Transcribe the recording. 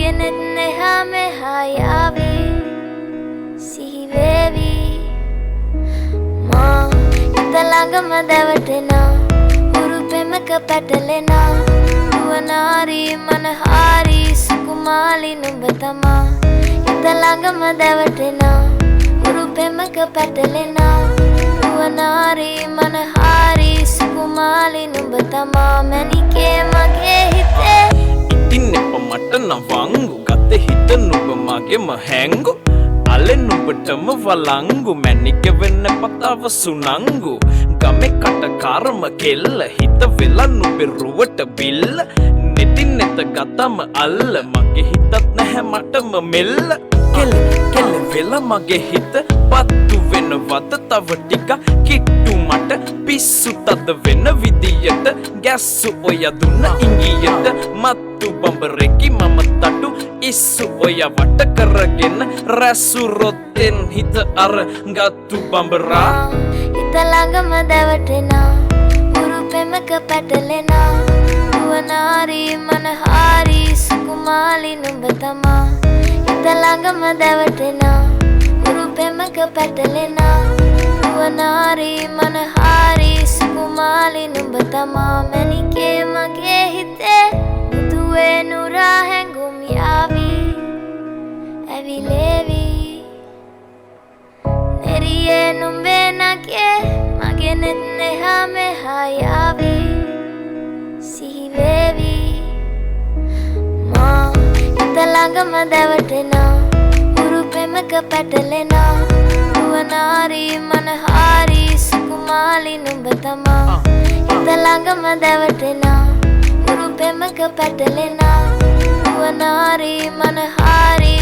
මගෙනෙත් neha meha yavi sihi vevi ma ඉතලඟම දැවටෙන උරුපෙමක පැටලෙන නුවනාරි මනහාරි සුකුමාලි නුඹ තමා ඉතලඟම දැවටෙන උරුපෙමක පැටලෙන නුවනාරි මනහාරි සුකුමාලි නුඹ තමා මැනිකේ මගේ හිතේ ඉතින් එප මට නවංගු ගත හිත නුඹ මගේම හැංගු අලෙ නුඹටම වලංගු මැනික වෙන්න පතාව සුනංගු ගමේ කටකාරම කෙල්ල හිත වෙලා නුඹේ රුවට බිල්ල නෙතින් නෙත ගතම අල්ල මගේ හිතත් නැහැ මටම මෙල්ල කෙල කෙල වෙලා මගේ හිත පත්තු වෙනවද තව ටික කිට්ටු මට පිස්සු තද වෙන විදියට ගැස්සු ඔය දුන්න ඉංගියට මත්තු බඹරෙකි මම තටු ඉස්සු ඔය වට කරගෙන රැසු රොත්තෙන් හිත අර ගත්තු බඹරා ඉතලඟම දැවටෙන උරුපෙමක පැටලෙන නුවනාරි මනහාරි සුකුමාලි නුඹ තමා ඉතලඟම දැවටෙන උරුපෙමක පැටලෙන නුවනාරි මනහාරි සුකුමාලි නුඹ තමා මැනිකේ මගේ හිතේ මුදුවේ නුරා හැඟුම් යාවි ඇවිලේවි නෙරියේ නුඹේ නගේ මගෙනෙත් neha meha yavi sihi vevi ma ඉතලඟම දැවටෙන උරුපෙමක පැටලෙන නුවනාරි මනහාරි සුකුමාලි නුඹ තමා ඉතලඟම දැවටෙන උරුපෙමක පැටලෙන නුවනාරි මනහාරි